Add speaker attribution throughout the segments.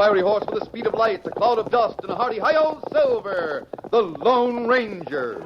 Speaker 1: fiery horse with the speed of light, a cloud of dust, and a hearty hi-yo Silver, the Lone Ranger.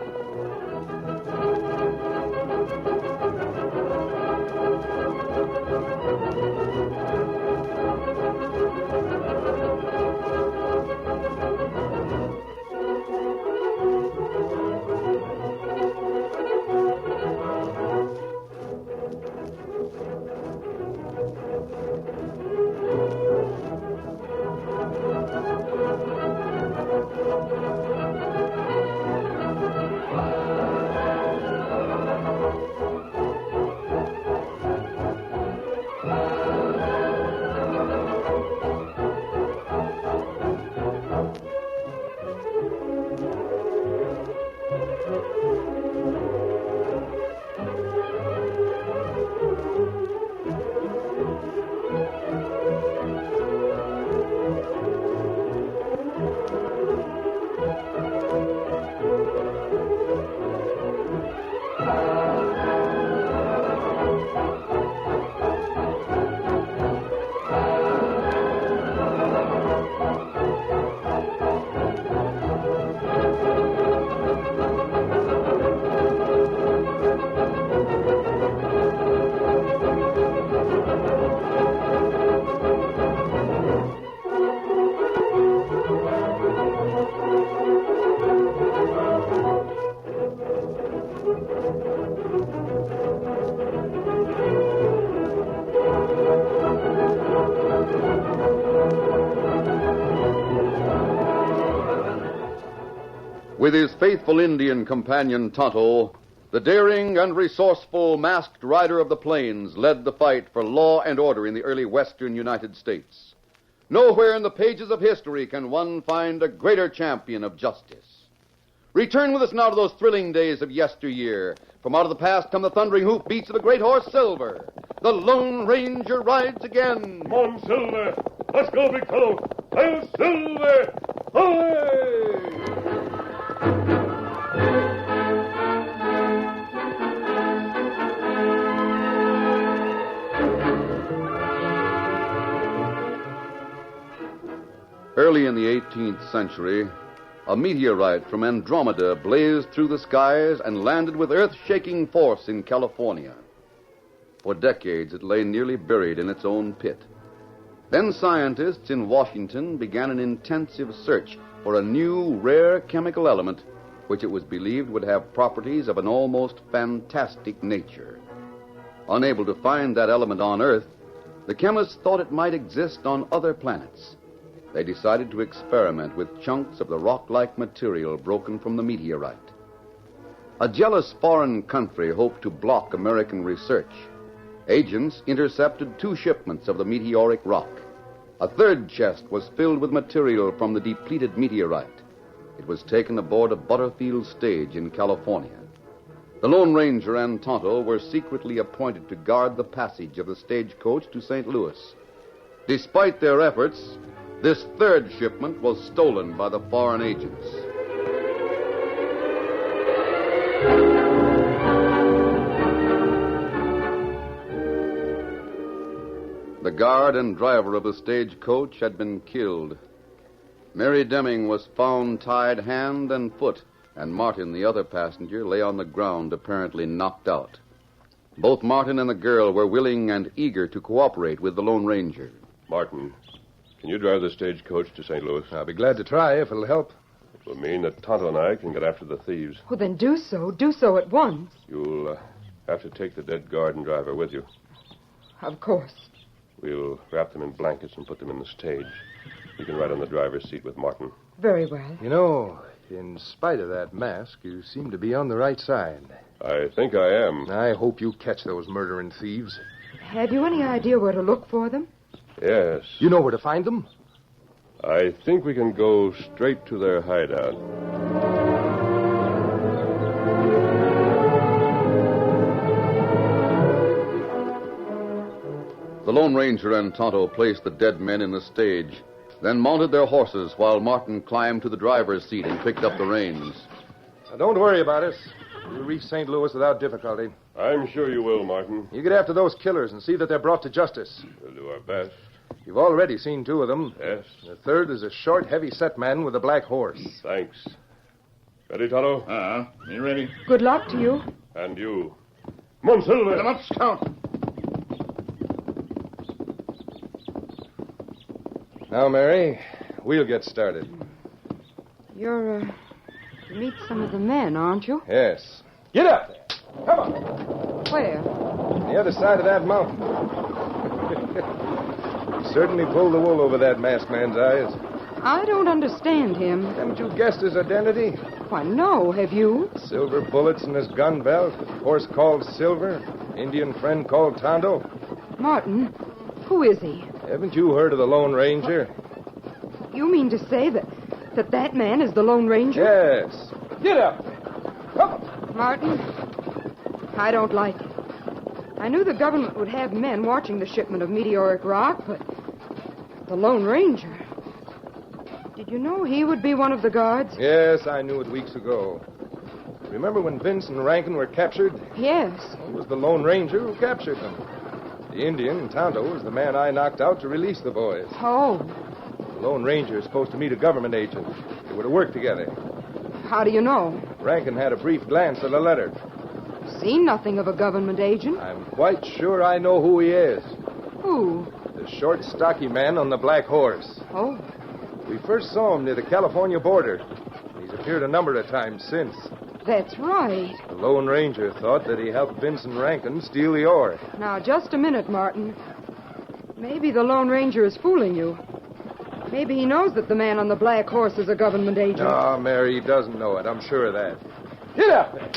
Speaker 1: With his faithful Indian companion Tonto, the daring and resourceful masked rider of the plains led the fight for law and order in the early western United States. Nowhere in the pages of history can one find a greater champion of justice. Return with us now to those thrilling days of yesteryear. From out of the past come the thundering hoof beats of the great horse Silver. The Lone Ranger rides again.
Speaker 2: Come on, Silver. Let's go, big fellow. Hail, Silver! Away!
Speaker 1: Early in the 18th century, a meteorite from Andromeda blazed through the skies and landed with earth-shaking force in California. For decades, it lay nearly buried in its own pit. Then scientists in Washington began an intensive search for a new, rare chemical element which it was believed would have properties of an almost fantastic nature. Unable to find that element on Earth, the chemists thought it might exist on other planets. They decided to experiment with chunks of the rock-like material broken from the meteorite. A jealous foreign country hoped to block American research. Agents intercepted 2 shipments of the meteoric rock. A third chest was filled with material from the depleted meteorite. It was taken aboard a Butterfield stage in California. The Lone Ranger and Tonto were secretly appointed to guard the passage of the stagecoach to St. Louis. Despite their efforts, this third shipment was stolen by the foreign agents. The guard and driver of the stagecoach had been killed. Mary Deming was found tied hand and foot, and Martin, the other passenger, lay on the ground, apparently knocked out. Both Martin and the girl were willing and eager to cooperate with the Lone Ranger.
Speaker 2: Martin, can you drive the stagecoach to St. Louis?
Speaker 3: I'll be glad to try if it'll help.
Speaker 2: It will mean that Tonto and I can get after the thieves.
Speaker 4: Well, then do so. Do so at once.
Speaker 2: You'll have to take the dead guard and driver with you.
Speaker 4: Of course.
Speaker 2: We'll wrap them in blankets and put them in the stage. You can ride on the driver's seat with Martin.
Speaker 4: Very well.
Speaker 3: You know, in spite of that mask, you seem to be on the right side.
Speaker 2: I think I am.
Speaker 3: I hope you catch those murdering thieves.
Speaker 4: Have you any idea where to look for them?
Speaker 2: Yes.
Speaker 3: You know where to find them?
Speaker 2: I think we can go straight to their hideout.
Speaker 1: The Lone Ranger and Tonto placed the dead men in the stage, then mounted their horses while Martin climbed to the driver's seat and picked up the reins.
Speaker 3: Now, don't worry about us. We'll reach St. Louis without difficulty.
Speaker 2: I'm sure you will, Martin.
Speaker 3: You get after those killers and see that they're brought to justice.
Speaker 2: We'll do our best.
Speaker 3: You've already seen two of them.
Speaker 2: Yes.
Speaker 3: The third is a short, heavy-set man with a black horse.
Speaker 2: Thanks. Ready, Tonto?
Speaker 5: Me ready?
Speaker 4: Good luck to you.
Speaker 2: And you. Come on, Silver.
Speaker 5: Come up, Scout.
Speaker 3: Now, Mary, we'll get started.
Speaker 4: You're, to meet some of the men, aren't you?
Speaker 3: Yes. Get up there. Come on.
Speaker 4: Where?
Speaker 3: On the other side of that mountain. You certainly pulled the wool over that masked man's eyes.
Speaker 4: I don't understand him.
Speaker 3: Haven't you guessed his identity?
Speaker 4: Why, no, have you?
Speaker 3: Silver bullets in his gun belt, horse called Silver, Indian friend called Tonto.
Speaker 4: Martin, who is he?
Speaker 3: Haven't you heard of the Lone Ranger?
Speaker 4: You mean to say that man is the Lone Ranger?
Speaker 3: Yes. Get up. Come on.
Speaker 4: Martin, I don't like it. I knew the government would have men watching the shipment of meteoric rock, but the Lone Ranger... Did you know he would be one of the guards?
Speaker 3: Yes, I knew it weeks ago. Remember when Vince and Rankin were captured?
Speaker 4: Yes.
Speaker 3: It was the Lone Ranger who captured them. The Indian, Tonto, was the man I knocked out to release the boys.
Speaker 4: Oh,
Speaker 3: The Lone Ranger is supposed to meet a government agent. They were to work together.
Speaker 4: how do you know?
Speaker 3: Rankin had a brief glance at the letter.
Speaker 4: Seen nothing of a government agent.
Speaker 3: I'm quite sure I know who he is.
Speaker 4: Who?
Speaker 3: The short, stocky man on the black horse.
Speaker 4: Oh,
Speaker 3: We first saw him near the California border. He's appeared a number of times since.
Speaker 4: that's right.
Speaker 3: The Lone Ranger thought that he helped Vincent Rankin steal the ore.
Speaker 4: Now, just a minute, Martin. Maybe the Lone Ranger is fooling you. Maybe he knows that the man on the black horse is a government agent.
Speaker 3: No, Mary, he doesn't know it. I'm sure of that. Get up there.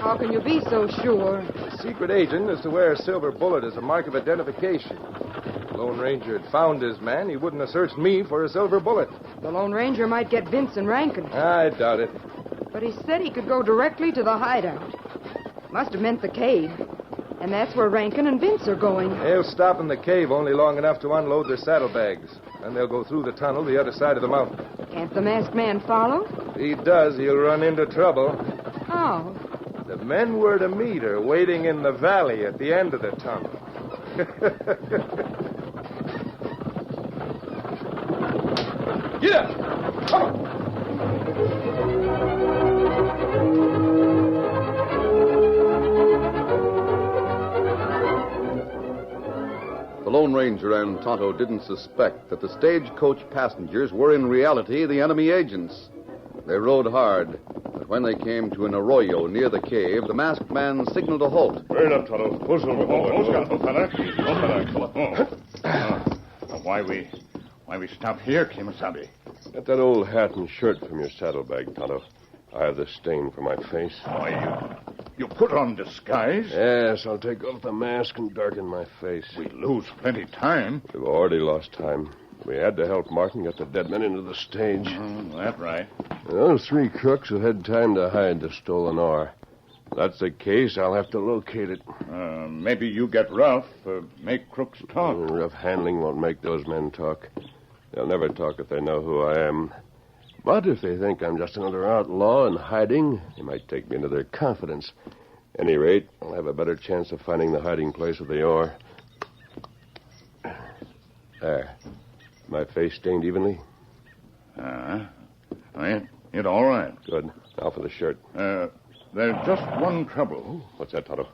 Speaker 4: How can you be so sure?
Speaker 3: The secret agent is to wear a silver bullet as a mark of identification. If the Lone Ranger had found his man, he wouldn't have searched me for a silver bullet.
Speaker 4: The Lone Ranger might get Vince and Rankin,
Speaker 3: I doubt it.
Speaker 4: but he said he could go directly to the hideout. Must have meant the cave. And that's where Rankin and Vince are going.
Speaker 3: They'll stop in the cave only long enough to unload their saddlebags. Then they'll go through the tunnel the other side of the mountain.
Speaker 4: Can't the masked man follow?
Speaker 3: If he does, he'll run into trouble.
Speaker 4: How?
Speaker 3: The men we're to meet are waiting in the valley at the end of the tunnel. Get up! Come on!
Speaker 1: The Lone Ranger and Tonto didn't suspect that the stagecoach passengers were in reality the enemy agents. They rode hard, but when they came to an arroyo near the cave, the masked man signaled a halt.
Speaker 2: Burn up, Tonto. Pull Silver forward.
Speaker 5: Why we stop here, Kimasabi?
Speaker 2: Get that old hat and shirt from your saddlebag, Tonto. I have the stain for my face.
Speaker 5: Why, you put on disguise?
Speaker 2: Yes, I'll take off the mask and darken my face.
Speaker 5: We lose plenty time.
Speaker 2: We've already lost time. We had to help Martin get the dead men into the stage.
Speaker 5: That's right.
Speaker 2: Those three crooks have had time to hide the stolen ore. If that's the case, I'll have to locate it.
Speaker 5: Maybe you get rough, make crooks talk.
Speaker 2: Rough handling won't make those men talk. They'll never talk if they know who I am. But if they think I'm just another outlaw in hiding, they might take me into their confidence. At any rate, I'll have a better chance of finding the hiding place of the ore. There. My face stained evenly?
Speaker 5: It all right.
Speaker 2: Good. Now for the shirt.
Speaker 5: There's just one trouble.
Speaker 2: What's that, Tonto?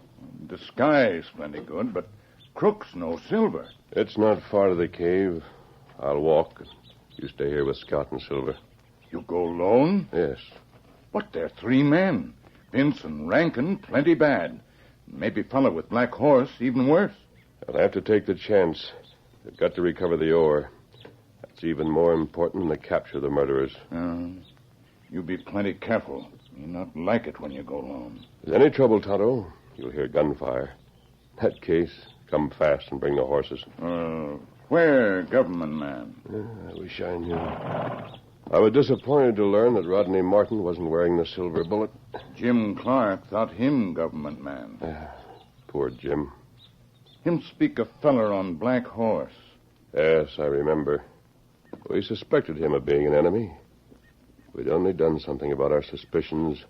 Speaker 5: Disguise plenty good, but crooks know Silver.
Speaker 2: It's not far to the cave. I'll walk. You stay here with Scout and Silver.
Speaker 5: You go alone?
Speaker 2: Yes.
Speaker 5: But they're three men. Vince and Rankin, plenty bad. Maybe fella with black horse, even worse.
Speaker 2: I'll have to take the chance. They've got to recover the ore. That's even more important than the capture of the murderers.
Speaker 5: You be plenty careful. You not like it when you go alone.
Speaker 2: If there's any trouble, Tonto, you'll hear gunfire. In that case, come fast and bring the horses.
Speaker 5: Where, government man?
Speaker 2: I wish I knew. I was disappointed to learn that Rodney Martin wasn't wearing the silver bullet.
Speaker 5: Jim Clark thought him government man.
Speaker 2: Poor Jim.
Speaker 5: Him speak a feller on black horse.
Speaker 2: Yes, I remember. We suspected him of being an enemy. If we'd only done something about our suspicions,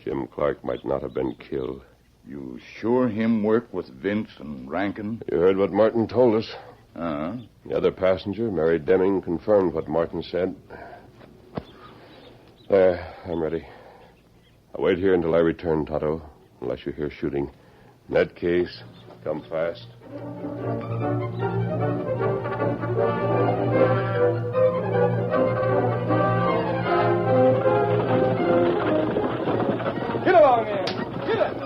Speaker 2: Jim Clark might not have been killed.
Speaker 5: You sure him work with Vince and Rankin?
Speaker 2: You heard what Martin told us. The other passenger, Mary Deming, confirmed what Martin said. There, I'm ready. I'll wait here until I return, Tonto, unless you hear shooting. In that case, come fast.
Speaker 3: Get along there. Get it.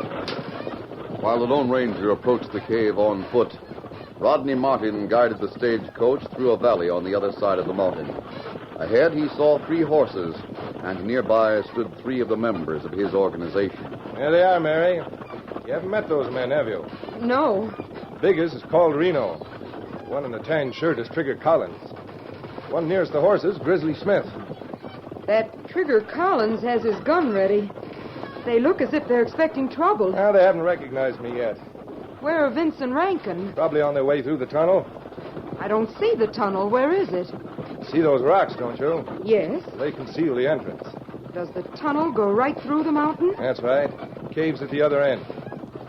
Speaker 1: While the Lone Ranger approached the cave on foot, Rodney Martin guided the stagecoach through a valley on the other side of the mountain. Ahead, he saw 3 horses, and nearby stood 3 of the members of his organization.
Speaker 3: There they are, Mary. You haven't met those men, have you?
Speaker 4: No.
Speaker 3: Biggest is called Reno. The one in the tan shirt is Trigger Collins. The one nearest the horses, Grizzly Smith.
Speaker 4: That Trigger Collins has his gun ready. They look as if they're expecting trouble.
Speaker 3: Now, they haven't recognized me yet.
Speaker 4: Where are Vince and Rankin?
Speaker 3: Probably on their way through the tunnel.
Speaker 4: I don't see the tunnel. Where is it?
Speaker 3: See those rocks, don't you?
Speaker 4: Yes.
Speaker 3: They conceal the entrance.
Speaker 4: Does the tunnel go right through the mountain?
Speaker 3: That's right. Cave's at the other end.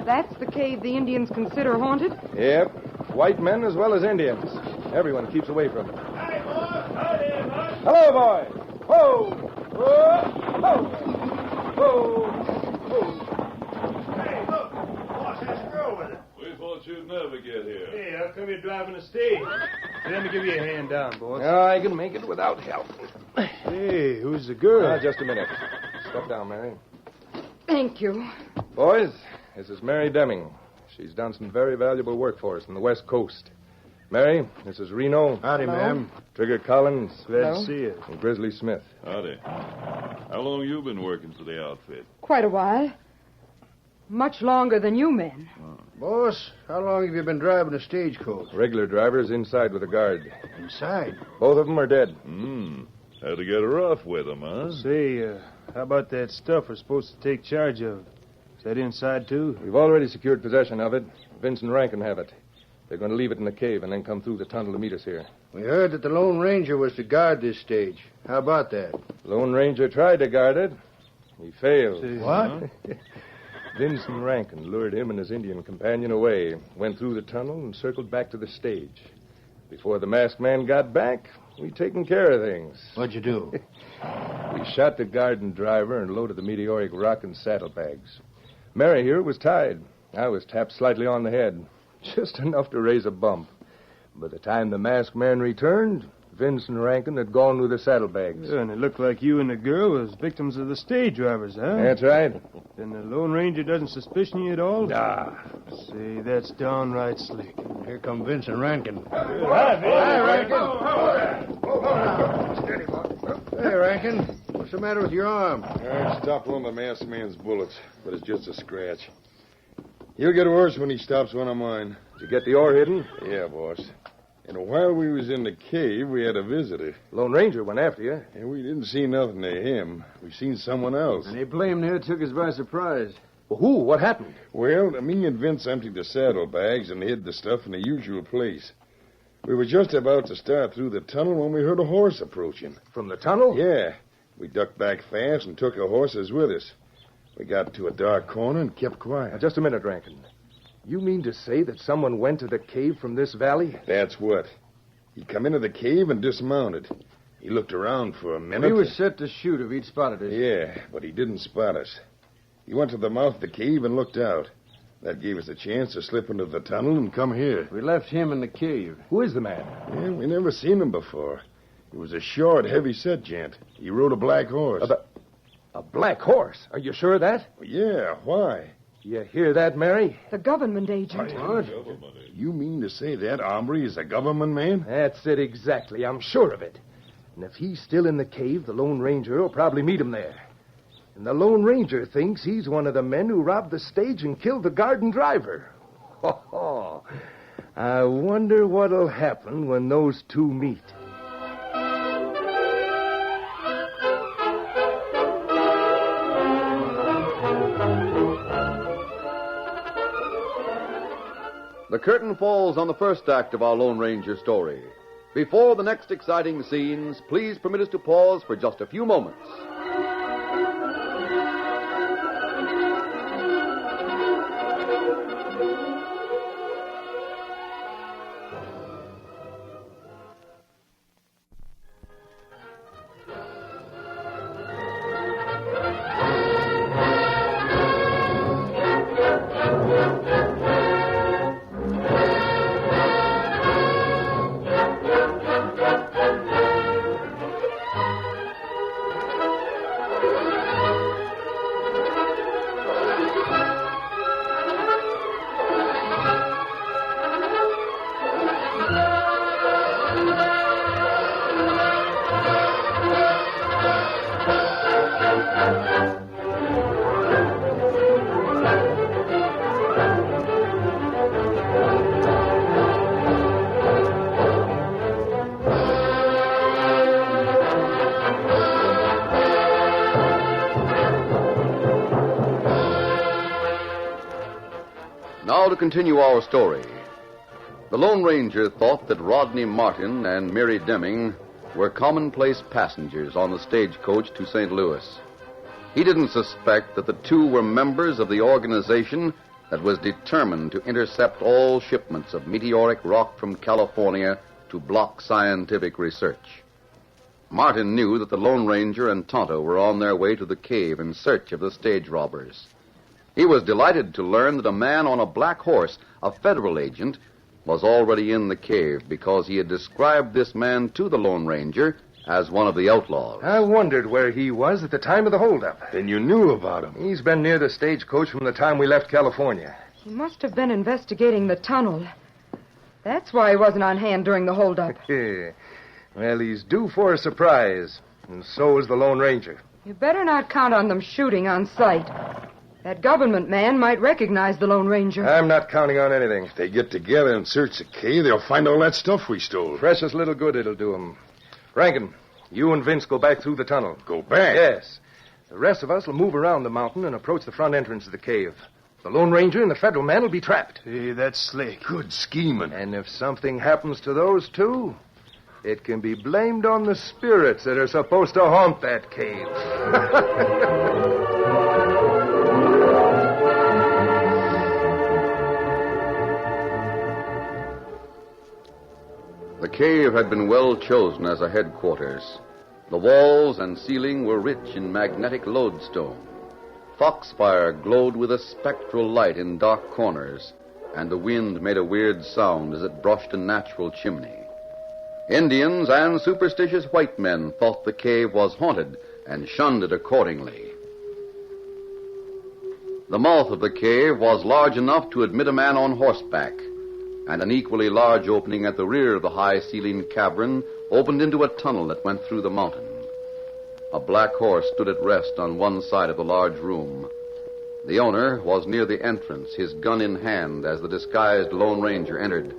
Speaker 4: That's the cave the Indians consider haunted?
Speaker 3: Yep. White men as well as Indians. Everyone keeps away from it.
Speaker 6: Howdy, boys. Howdy, everybody.
Speaker 3: Hello, boy. Whoa! Whoa! Whoa! Whoa!
Speaker 6: Hey, look. Boss has a girl with him.
Speaker 7: We thought you'd never get here.
Speaker 6: Hey, how come you're driving a stage? Let me give you a hand down, boss.
Speaker 3: I can make it without help.
Speaker 6: Hey, who's the girl?
Speaker 3: Just a minute. Step down, Mary.
Speaker 4: Thank you.
Speaker 3: Boys, this is Mary Deming. She's done some very valuable work for us on the West Coast. Mary, this is Reno.
Speaker 6: Howdy,
Speaker 4: Hello.
Speaker 6: ma'am.
Speaker 3: Trigger Collins.
Speaker 6: Glad
Speaker 4: Hello.
Speaker 6: to see you.
Speaker 3: And Grizzly Smith.
Speaker 7: Howdy. How long you been working for the outfit?
Speaker 4: Quite a while. Much longer than you men.
Speaker 6: Boss, how long have you been driving a stagecoach?
Speaker 3: Regular drivers inside with a guard.
Speaker 6: Inside.
Speaker 3: Both of them are dead.
Speaker 7: Had to get rough with them, huh?
Speaker 6: Say, how about that stuff we're supposed to take charge of? Is that inside, too?
Speaker 3: We've already secured possession of it. Vince and Rankin have it. They're going to leave it in the cave and then come through the tunnel to meet us here.
Speaker 6: We heard that the Lone Ranger was to guard this stage. How about that?
Speaker 3: Lone Ranger tried to guard it. He failed.
Speaker 6: What?
Speaker 3: Vince and Rankin lured him and his Indian companion away, went through the tunnel, and circled back to the stage. Before the masked man got back, we'd taken care of things.
Speaker 6: What'd you do?
Speaker 3: We shot the guard and driver and loaded the meteoric rock in saddlebags. Mary here was tied. I was tapped slightly on the head, just enough to raise a bump. By the time the masked man returned, Vince and Rankin had gone with the saddlebags.
Speaker 6: And it looked like you and the girl was victims of the stage drivers, huh?
Speaker 3: That's right.
Speaker 6: Then the Lone Ranger doesn't suspicion you at all?
Speaker 3: Nah.
Speaker 6: Say, that's downright slick.
Speaker 5: Here come Vince and Rankin.
Speaker 6: Hi,
Speaker 5: Rankin. Hey, Rankin. What's the matter with your arm?
Speaker 8: I stopped one of the masked man's bullets, but it's just a scratch. He'll get worse when he stops one of mine.
Speaker 3: Did you get the ore hidden?
Speaker 8: Yeah, boss. And while we was in the cave, we had a visitor.
Speaker 3: Lone Ranger went after you.
Speaker 8: And we didn't see nothing to him. We seen someone else.
Speaker 6: And he blamed near took us by surprise.
Speaker 3: Well, who? What happened?
Speaker 8: Well, me and Vince emptied the saddlebags and hid the stuff in the usual place. We were just about to start through the tunnel when we heard a horse approaching.
Speaker 3: From the tunnel?
Speaker 8: Yeah. We ducked back fast and took our horses with us. We got to a dark corner and kept quiet.
Speaker 3: Now, just a minute, Rankin. You mean to say that someone went to the cave from this valley?
Speaker 8: That's what. He come into the cave and dismounted. He looked around for a minute.
Speaker 6: He was set to shoot if he'd spotted us.
Speaker 8: Yeah, but he didn't spot us. He went to the mouth of the cave and looked out. That gave us a chance to slip into the tunnel and come here.
Speaker 6: We left him in the cave.
Speaker 3: Who is the man?
Speaker 8: Yeah, we never seen him before. He was a short, heavy-set gent. He rode a black horse.
Speaker 3: A black horse? Are you sure of that?
Speaker 8: Yeah, why?
Speaker 3: You hear that, Mary?
Speaker 4: The government agent.
Speaker 8: What? You mean to say that hombre is a government man?
Speaker 3: That's it exactly. I'm sure of it. And if he's still in the cave, the Lone Ranger will probably meet him there. And the Lone Ranger thinks he's one of the men who robbed the stage and killed the garden driver. Oh, I wonder what'll happen when those two meet.
Speaker 1: The curtain falls on the first act of our Lone Ranger story. Before the next exciting scenes, please permit us to pause for just a few moments. continue our story. The Lone Ranger thought that Rodney Martin and Mary Deming were commonplace passengers on the stagecoach to St. Louis. He didn't suspect that the two were members of the organization that was determined to intercept all shipments of meteoric rock from California to block scientific research. Martin knew that the Lone Ranger and Tonto were on their way to the cave in search of the stage robbers. He was delighted to learn that a man on a black horse, a federal agent, was already in the cave because he had described this man to the Lone Ranger as one of the outlaws.
Speaker 3: I wondered where he was at the time of the holdup.
Speaker 8: Then you knew about him.
Speaker 3: He's been near the stagecoach from the time we left California.
Speaker 4: He must have been investigating the tunnel. That's why he wasn't on hand during the holdup.
Speaker 3: Well, he's due for a surprise, and so is the Lone Ranger.
Speaker 4: You better not count on them shooting on sight. That government man might recognize the Lone Ranger.
Speaker 3: I'm not counting on anything.
Speaker 8: If they get together and search the cave, they'll find all that stuff we stole.
Speaker 3: Precious little good it'll do them. Rankin, you and Vince go back through the tunnel.
Speaker 8: Go back?
Speaker 3: Yes. The rest of us will move around the mountain and approach the front entrance of the cave. The Lone Ranger and the federal man will be trapped.
Speaker 6: Hey, that's slick.
Speaker 8: Good scheming.
Speaker 3: And if something happens to those two, it can be blamed on the spirits that are supposed to haunt that cave.
Speaker 1: The cave had been well chosen as a headquarters. The walls and ceiling were rich in magnetic lodestone. Foxfire glowed with a spectral light in dark corners, and the wind made a weird sound as it brushed a natural chimney. Indians and superstitious white men thought the cave was haunted and shunned it accordingly. The mouth of the cave was large enough to admit a man on horseback, and an equally large opening at the rear of the high-ceilinged cavern opened into a tunnel that went through the mountain. A black horse stood at rest on one side of the large room. The owner was near the entrance, his gun in hand, as the disguised Lone Ranger entered.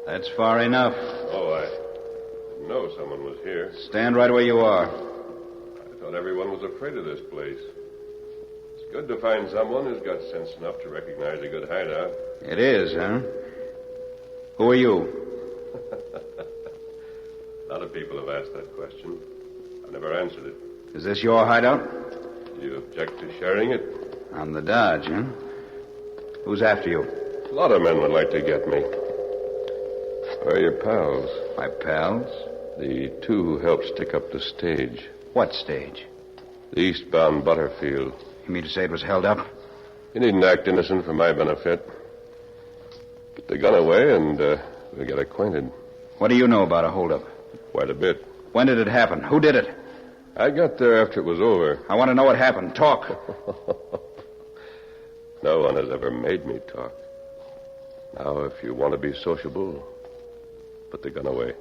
Speaker 9: That's far enough.
Speaker 2: Oh, I didn't know someone was here.
Speaker 9: Stand right where you are.
Speaker 2: I thought everyone was afraid of this place. It's good to find someone who's got sense enough to recognize a good hideout.
Speaker 9: It is, huh? Who are you?
Speaker 2: A lot of people have asked that question. I've never answered it.
Speaker 9: Is this your hideout?
Speaker 2: Do you object to sharing it?
Speaker 9: On the dodge, huh? Who's after you?
Speaker 2: A lot of men would like to get me. Where are your pals?
Speaker 9: My pals?
Speaker 2: The two who helped stick up the stage.
Speaker 9: What stage?
Speaker 2: The eastbound Butterfield.
Speaker 9: You mean to say it was held up?
Speaker 2: You needn't act innocent for my benefit. Put the gun away and we'll get acquainted.
Speaker 9: What do you know about a holdup?
Speaker 2: Quite a bit.
Speaker 9: When did it happen? Who did it?
Speaker 2: I got there after it was over.
Speaker 9: I want to know what happened. Talk.
Speaker 2: No one has ever made me talk. Now, if you want to be sociable, put the gun away.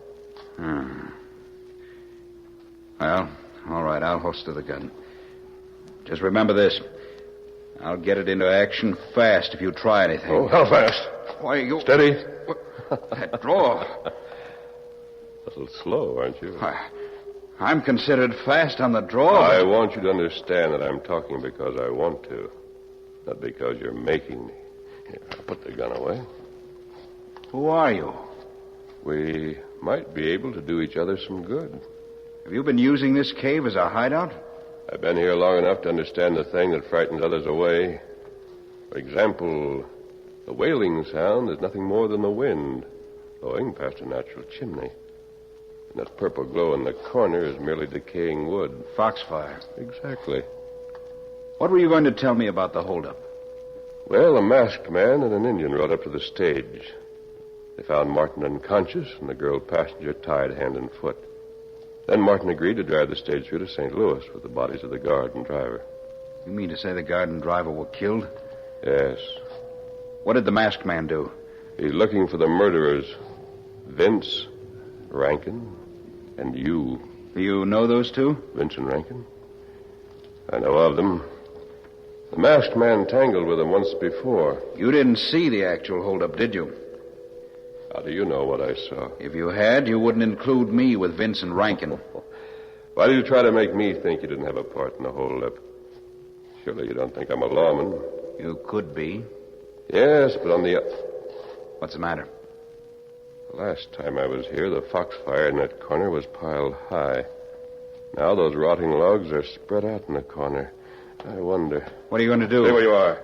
Speaker 9: Well, all right, I'll holster the gun. Just remember this. I'll get it into action fast if you try anything.
Speaker 2: Oh, how fast?
Speaker 9: Why, you...
Speaker 2: Steady.
Speaker 9: That draw.
Speaker 2: A little slow, aren't you?
Speaker 9: I'm considered fast on the draw.
Speaker 2: I want you to understand that I'm talking because I want to, not because you're making me. Here, I'll put the gun away.
Speaker 9: Who are you?
Speaker 2: We might be able to do each other some good.
Speaker 9: Have you been using this cave as a hideout?
Speaker 2: I've been here long enough to understand the thing that frightens others away. For example, the wailing sound is nothing more than the wind blowing past a natural chimney. And that purple glow in the corner is merely decaying wood.
Speaker 9: Foxfire.
Speaker 2: Exactly.
Speaker 9: What were you going to tell me about the holdup?
Speaker 2: Well, a masked man and an Indian rode up to the stage. They found Martin unconscious and the girl passenger tied hand and foot. Then Martin agreed to drive the stage through to St. Louis with the bodies of the guard and driver.
Speaker 9: You mean to say the guard and driver were killed?
Speaker 2: Yes.
Speaker 9: What did the masked man do?
Speaker 2: He's looking for the murderers. Vince, Rankin, and you.
Speaker 9: You know those two?
Speaker 2: Vince and Rankin? I know of them. The masked man tangled with them once before.
Speaker 9: You didn't see the actual holdup, did you?
Speaker 2: How do you know what I saw?
Speaker 9: If you had, you wouldn't include me with Vince and Rankin.
Speaker 2: Why do you try to make me think you didn't have a part in the holdup? Surely you don't think I'm a lawman.
Speaker 9: You could be.
Speaker 2: Yes, but on the...
Speaker 9: What's the matter?
Speaker 2: The last time I was here, the foxfire in that corner was piled high. Now those rotting logs are spread out in the corner. I wonder...
Speaker 9: What are you going to do?
Speaker 2: Stay where you are.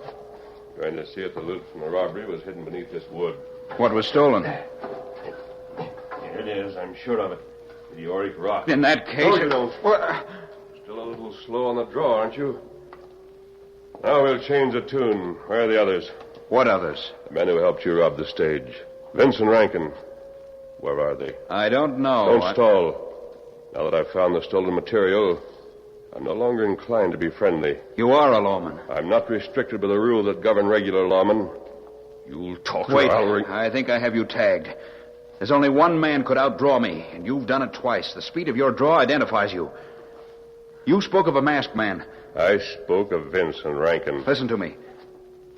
Speaker 2: Trying to see if the loot from the robbery was hidden beneath this wood.
Speaker 9: What was stolen?
Speaker 2: Here it is, I'm sure of it. Meteoric rock.
Speaker 9: In that case...
Speaker 2: No, you don't. Still a little slow on the draw, aren't you? Now we'll change the tune. Where are the others?
Speaker 9: What others?
Speaker 2: The men who helped you rob the stage. Vince and Rankin. Where are they?
Speaker 9: I don't know.
Speaker 2: Don't stall. Now that I've found the stolen material, I'm no longer inclined to be friendly.
Speaker 9: You are a lawman.
Speaker 2: I'm not restricted by the rules that govern regular lawmen. You'll talk
Speaker 9: Wait,
Speaker 2: or I'll ring...
Speaker 9: I think I have you tagged. There's only one man could outdraw me, and you've done it twice. The speed of your draw identifies you. You spoke of a masked man.
Speaker 2: I spoke of Vince and Rankin.
Speaker 9: Listen to me.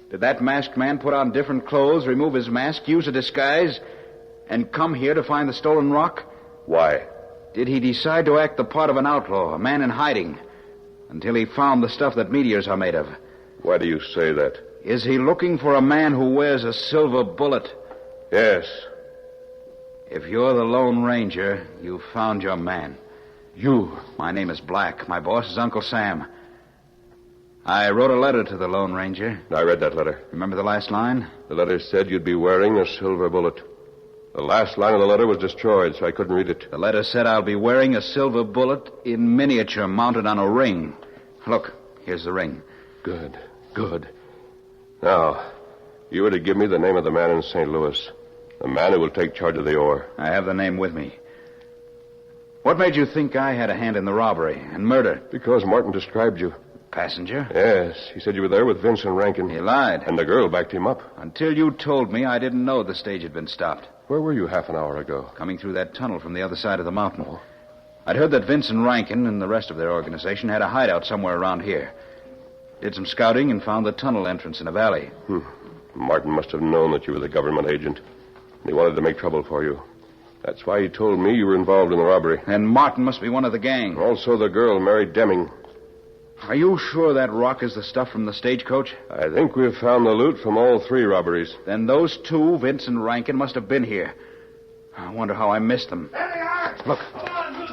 Speaker 9: Did that masked man put on different clothes, remove his mask, use a disguise, and come here to find the stolen rock?
Speaker 2: Why?
Speaker 9: Did he decide to act the part of an outlaw, a man in hiding, until he found the stuff that meteors are made of?
Speaker 2: Why do you say that?
Speaker 9: Is he looking for a man who wears a silver bullet?
Speaker 2: Yes.
Speaker 9: If you're the Lone Ranger, you've found your man.
Speaker 2: You?
Speaker 9: My name is Black. My boss is Uncle Sam. I wrote a letter to the Lone Ranger.
Speaker 2: I read that letter.
Speaker 9: Remember the last line?
Speaker 2: The letter said you'd be wearing a silver bullet. The last line of the letter was destroyed, so I couldn't read it.
Speaker 9: The letter said I'll be wearing a silver bullet in miniature mounted on a ring. Look, here's the ring.
Speaker 2: Good. Now, you were to give me the name of the man in St. Louis. The man who will take charge of the ore.
Speaker 9: I have the name with me. What made you think I had a hand in the robbery and murder?
Speaker 2: Because Martin described you.
Speaker 9: Passenger?
Speaker 2: Yes, he said you were there with Vince and Rankin.
Speaker 9: He lied.
Speaker 2: And the girl backed him up.
Speaker 9: Until you told me, I didn't know the stage had been stopped.
Speaker 2: Where were you half an hour ago?
Speaker 9: Coming through that tunnel from the other side of the mountain. Oh. I'd heard that Vince and Rankin and the rest of their organization had a hideout somewhere around here. Did some scouting and found the tunnel entrance in a valley.
Speaker 2: Martin must have known that you were the government agent. He wanted to make trouble for you. That's why he told me you were involved in the robbery.
Speaker 9: And Martin must be one of the gang.
Speaker 2: Also the girl, Mary Deming.
Speaker 9: Are you sure that rock is the stuff from the stagecoach?
Speaker 2: I think we've found the loot from all three robberies.
Speaker 9: Then those two, Vince and Rankin, must have been here. I wonder how I missed them.
Speaker 3: There they are!
Speaker 9: Look.
Speaker 3: Come on,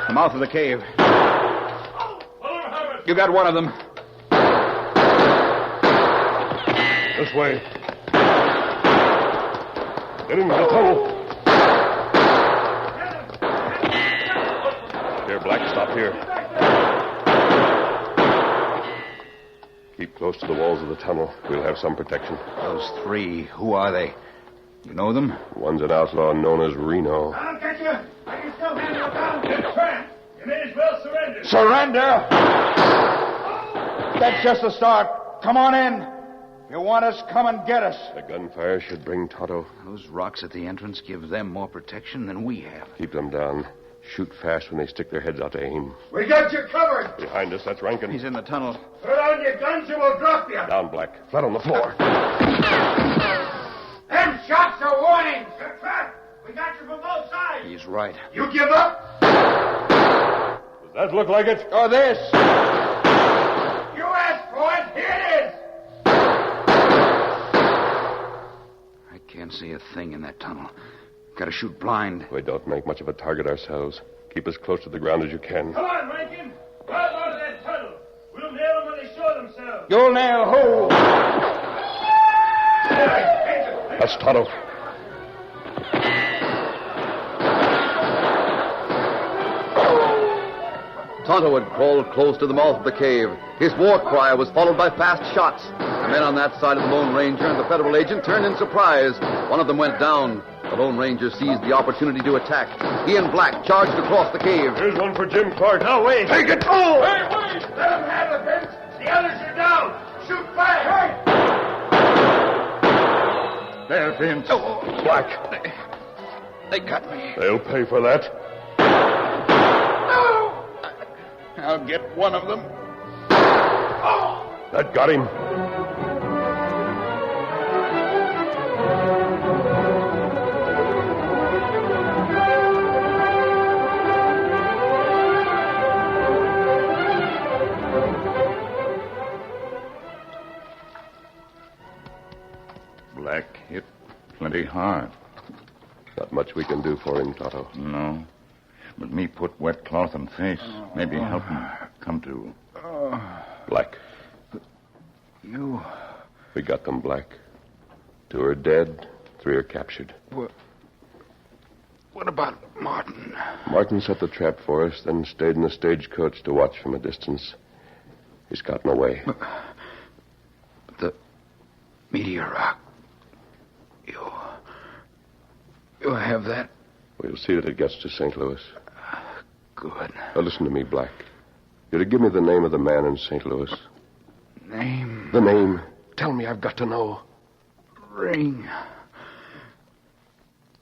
Speaker 9: The mouth of the cave. You got one of them.
Speaker 2: This way. Get into the tunnel. Here, Black, stop here. Keep close to the walls of the tunnel. We'll have some protection.
Speaker 9: Those three, who are they? You know them?
Speaker 2: One's an outlaw known as Reno.
Speaker 3: I'll get you. I can still handle it down. Good tramp. You may as well surrender.
Speaker 9: Surrender? That's just the start. Come on in. If you want us, come and get us.
Speaker 2: The gunfire should bring Tonto.
Speaker 9: Those rocks at the entrance give them more protection than we have.
Speaker 2: Keep them down. Shoot fast when they stick their heads out to aim.
Speaker 3: We got you covered.
Speaker 2: Behind us, that's Rankin.
Speaker 9: He's in the tunnel.
Speaker 3: Throw down your guns and we'll drop you.
Speaker 2: Down, Black. Flat on the floor.
Speaker 3: Them shots are warnings. Good trap. We got you from both sides.
Speaker 9: He's right.
Speaker 3: You give up?
Speaker 2: Does that look like it?
Speaker 9: Or this.
Speaker 3: You asked for it. Here it is.
Speaker 9: I can't see a thing in that tunnel. Got to shoot blind.
Speaker 2: We don't make much of a target ourselves. Keep as close to the ground as you can.
Speaker 6: Come on, Rankin. Right out of that tunnel. We'll nail them when they show themselves.
Speaker 9: You'll nail who?
Speaker 2: That's Tonto.
Speaker 1: Tonto had crawled close to the mouth of the cave. His war cry was followed by fast shots. The men on that side of the Lone Ranger and the federal agent turned in surprise. One of them went down. The Lone Ranger seized the opportunity to attack. He and Black charged across the cave.
Speaker 2: Here's one for Jim Clark.
Speaker 6: No, wait.
Speaker 2: Take it! Oh!
Speaker 3: Hey, wait. Let them have it, Vince. The others are down. Shoot fast.
Speaker 5: There, Vince.
Speaker 9: Oh,
Speaker 2: Black.
Speaker 9: they got me.
Speaker 2: They'll pay for that.
Speaker 9: I'll get one of them.
Speaker 2: That got him.
Speaker 5: Black hit plenty hard.
Speaker 2: Not much we can do for him, Tonto.
Speaker 5: No. But me put wet cloth on face. Maybe help him come to.
Speaker 2: Black.
Speaker 9: You...
Speaker 2: We got them, Black. 2 are dead, 3 are captured.
Speaker 9: What about Martin?
Speaker 2: Martin set the trap for us, then stayed in the stagecoach to watch from a distance. He's gotten away.
Speaker 9: The meteor rock. You have that?
Speaker 2: We'll see that it gets to St. Louis.
Speaker 9: Good.
Speaker 2: Now listen to me, Black. You're to give me the name of the man in St. Louis.
Speaker 9: Name?
Speaker 2: The name. Tell me, I've got to know.
Speaker 9: Ring.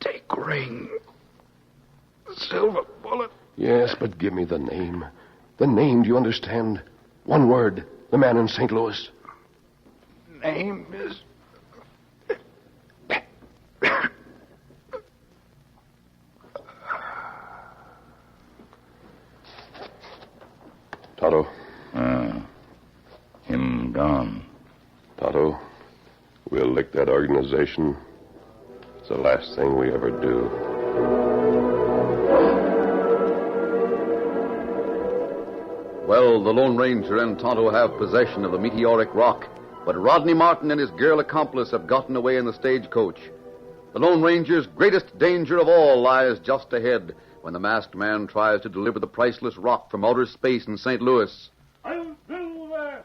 Speaker 9: Take ring. Silver bullet.
Speaker 2: Yes, but give me the name. The name, do you understand? One word. The man in St. Louis.
Speaker 9: Name is...
Speaker 2: Tonto.
Speaker 5: Him gone.
Speaker 2: Tonto, we'll lick that organization. It's the last thing we ever do.
Speaker 1: Well, the Lone Ranger and Tonto have possession of the meteoric rock, but Rodney Martin and his girl accomplice have gotten away in the stagecoach. The Lone Ranger's greatest danger of all lies just ahead when the masked man tries to deliver the priceless rock from outer space in St. Louis.
Speaker 7: I'm Silver!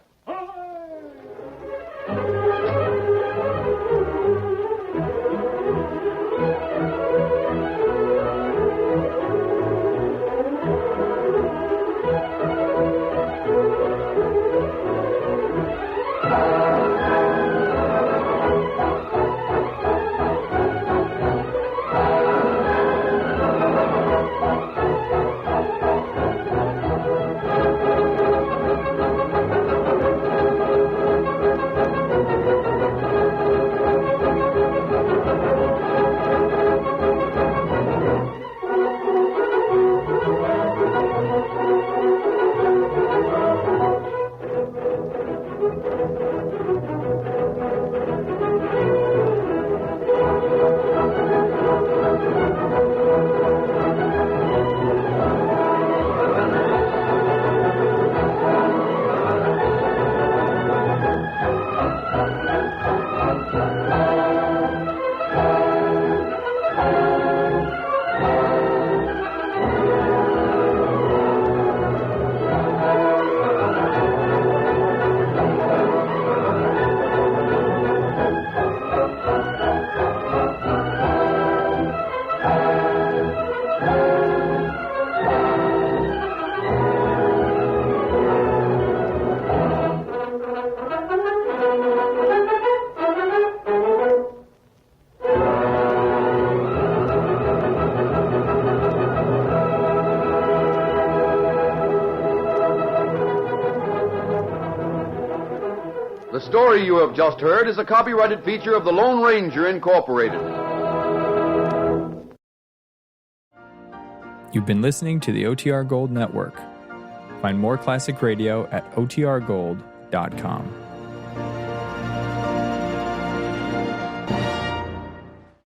Speaker 1: The story you have just heard is a copyrighted feature of the Lone Ranger, Incorporated.
Speaker 10: You've been listening to the OTR Gold Network. Find more classic radio at otrgold.com.